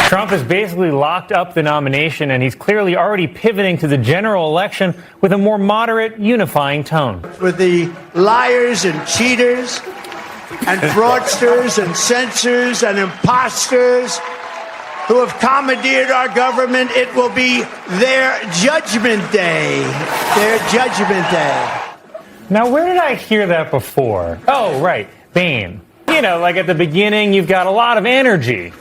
Trump has basically locked up the nomination, and he's clearly already pivoting to the general election with a more moderate, unifying tone. With the liars and cheaters and fraudsters and censors and imposters who have commandeered our government, it will be their judgment day. Their judgment day. Now, where did I hear that before? Oh, right, Bane. You know, like at the beginning, you've got a lot of energy.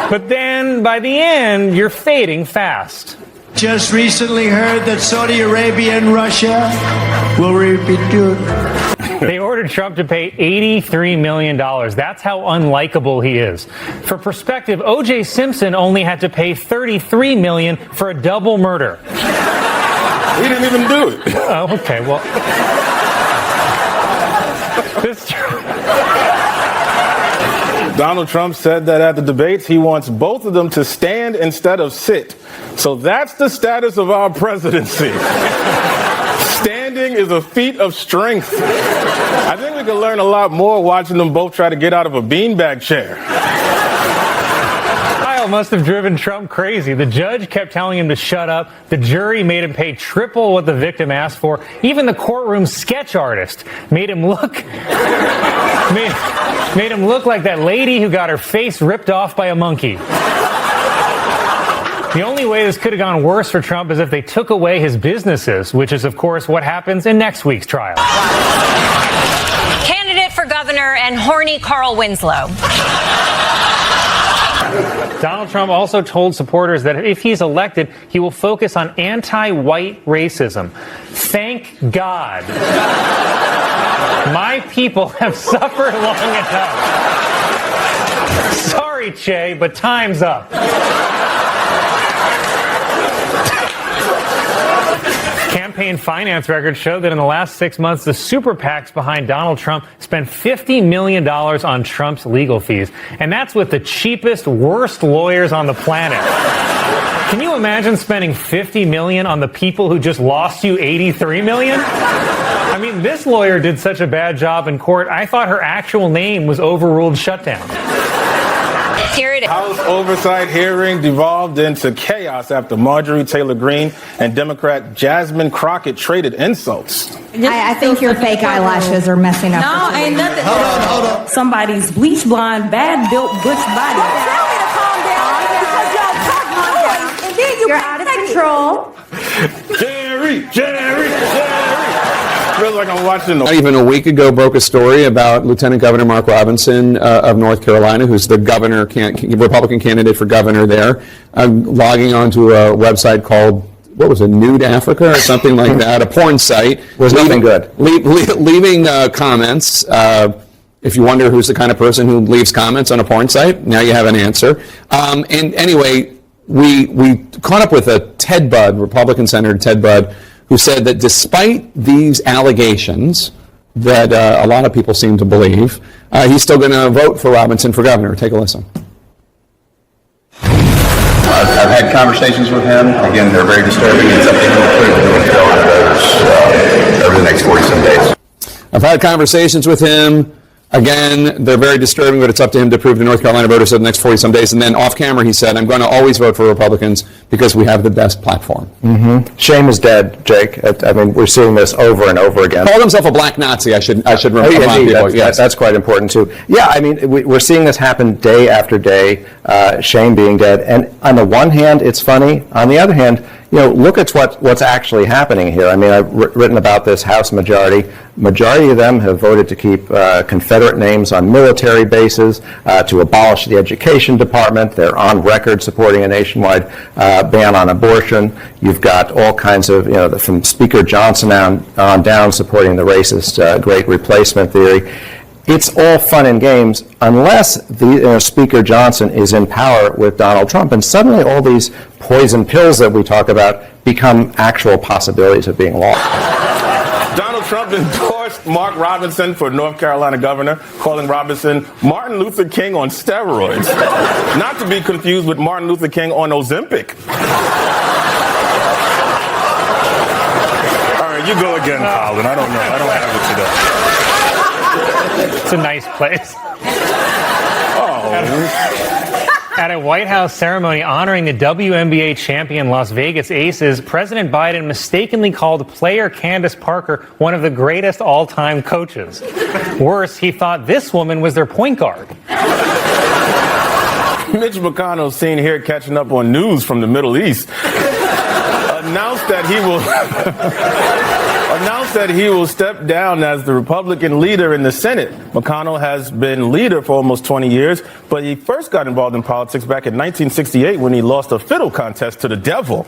But then, by the end, you're fading fast. Just recently heard that Saudi Arabia and Russia will repeat. They ordered Trump to pay $83 million. That's how unlikable he is. For perspective, O.J. Simpson only had to pay $33 million for a double murder. He didn't even do it. Oh, okay, well... Donald Trump said that at the debates, he wants both of them to stand instead of sit. So that's the status of our presidency. Standing is a feat of strength. I think we can learn a lot more watching them both try to get out of a beanbag chair. Kyle must have driven Trump crazy. The judge kept telling him to shut up. The jury made him pay triple what the victim asked for. Even the courtroom sketch artist made him look made him look like that lady who got her face ripped off by a monkey. The only way this could have gone worse for Trump is if they took away his businesses, which is, of course, what happens in next week's trial. Candidate for governor and horny Carl Winslow. Donald Trump also told supporters that if he's elected, he will focus on anti-white racism. Thank God. My people have suffered long enough. Sorry, Che, but time's up. Campaign finance records show that in the last 6 months, the super PACs behind Donald Trump spent $50 million on Trump's legal fees. And that's with the cheapest, worst lawyers on the planet. Can you imagine spending $50 million on the people who just lost you $83 million? I mean, this lawyer did such a bad job in court, I thought her actual name was overruled shutdown. Here it is. House oversight hearing devolved into chaos after Marjorie Taylor Greene and Democrat Jasmine Crockett traded insults. I think your fake eyelashes are messing up. No, ain't nothing. Hold on. Somebody's bleach blonde, bad built butch body. Tell me to calm down because y'all talk noise and then you're out of control. Jerry. Feels like I'm watching Not even a week ago broke a story about Lieutenant Governor Mark Robinson of North Carolina, who's the Republican candidate for governor there, logging onto a website called, what was it, Nude Africa or something like that, a porn site. Was nothing good. Leaving comments. If you wonder who's the kind of person who leaves comments on a porn site, now you have an answer. And anyway, we caught up with a Ted Budd, Republican Senator Ted Budd, who said that despite these allegations, that a lot of people seem to believe, he's still going to vote for Robinson for governor. Take a listen. I've had conversations with him. Again, they're very disturbing. It's up to him to prove to North Carolina voters over the next 40-some days. I've had conversations with him. Again, they're very disturbing, but it's up to him to prove to North Carolina voters over the next 40-some days. And then off camera, he said, I'm going to always vote for Republicans because we have the best platform. Shame is dead, Jake. I mean, we're seeing this over and over again. Called himself a black Nazi, I should remind people. Yes. That's quite important, too. Yeah, I mean, we're seeing this happen day after day, shame being dead. And on the one hand, it's funny. On the other hand, you know, look at what's actually happening here. I mean, I've written about this House majority. Majority of them have voted to keep Confederate names on military bases, to abolish the education department. They're on record supporting a nationwide ban on abortion. You've got all kinds of, you know, from Speaker Johnson on down supporting the racist Great Replacement theory. It's all fun and games unless Speaker Johnson is in power with Donald Trump, and suddenly all these poison pills that we talk about become actual possibilities of being law. Donald Trump endorsed Mark Robinson for North Carolina governor, calling Robinson Martin Luther King on steroids. Not to be confused with Martin Luther King on Ozempic. All right, you go again, Colin. I don't know. I don't have it today. It's a nice place. At a White House ceremony honoring the WNBA champion Las Vegas Aces, President Biden mistakenly called player Candace Parker one of the greatest all-time coaches. Worse, he thought this woman was their point guard. Mitch McConnell, seen here catching up on news from the Middle East, announced that he will step down as the Republican leader in the Senate. McConnell has been leader for almost 20 years, but he first got involved in politics back in 1968 when he lost a fiddle contest to the devil.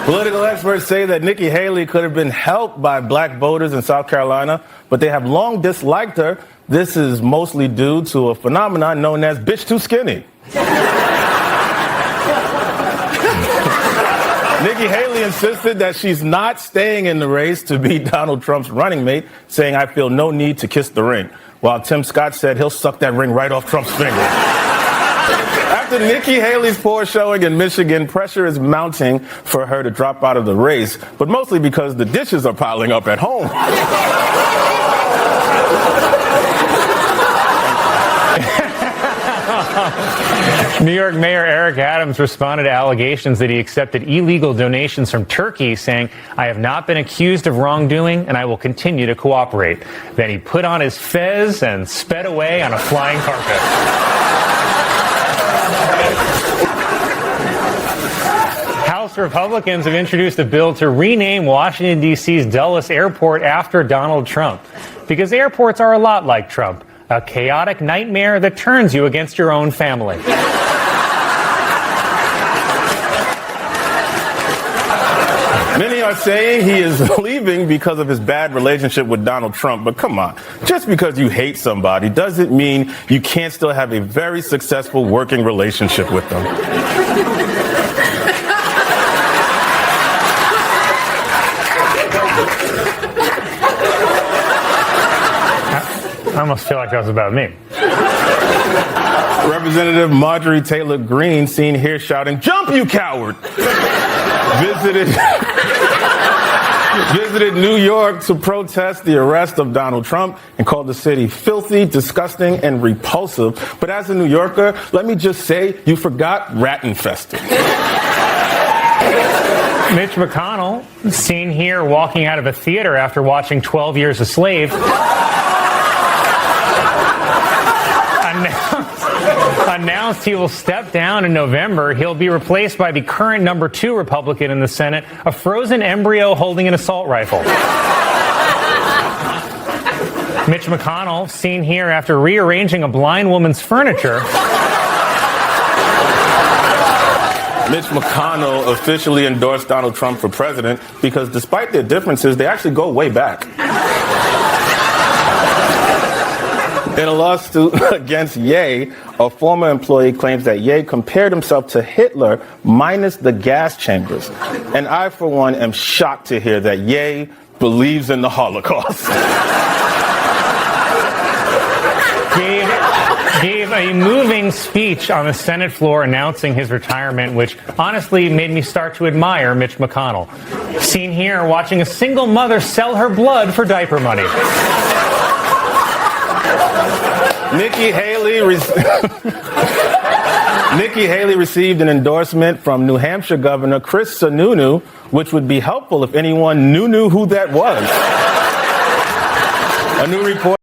Political experts say that Nikki Haley could have been helped by black voters in South Carolina, but they have long disliked her. This is mostly due to a phenomenon known as bitch too skinny. Nikki Haley insisted that she's not staying in the race to be Donald Trump's running mate, saying, I feel no need to kiss the ring, while Tim Scott said he'll suck that ring right off Trump's finger. After Nikki Haley's poor showing in Michigan, pressure is mounting for her to drop out of the race, but mostly because the dishes are piling up at home. New York Mayor Eric Adams responded to allegations that he accepted illegal donations from Turkey, saying, I have not been accused of wrongdoing and I will continue to cooperate. Then he put on his fez and sped away on a flying carpet. House Republicans have introduced a bill to rename Washington, D.C.'s Dulles Airport after Donald Trump, because airports are a lot like Trump. A chaotic nightmare that turns you against your own family. Many are saying he is leaving because of his bad relationship with Donald Trump. But come on, just because you hate somebody doesn't mean you can't still have a very successful working relationship with them. I almost feel like that was about me. Representative Marjorie Taylor Greene, seen here shouting, "Jump, you coward!" visited New York to protest the arrest of Donald Trump and called the city filthy, disgusting, and repulsive. But as a New Yorker, let me just say, you forgot rat-infested. Mitch McConnell, seen here walking out of a theater after watching 12 Years a Slave, announced he will step down in November. He'll be replaced by the current number 2 Republican in the Senate, a frozen embryo holding an assault rifle. Mitch McConnell, seen here after rearranging a blind woman's furniture. Mitch McConnell officially endorsed Donald Trump for president because despite their differences, they actually go way back. In a lawsuit against Ye, a former employee claims that Ye compared himself to Hitler minus the gas chambers. And I, for one, am shocked to hear that Ye believes in the Holocaust. Gave a moving speech on the Senate floor announcing his retirement, which honestly made me start to admire Mitch McConnell. Seen here watching a single mother sell her blood for diaper money. Nikki Haley received an endorsement from New Hampshire Governor Chris Sununu, which would be helpful if anyone knew who that was. A new report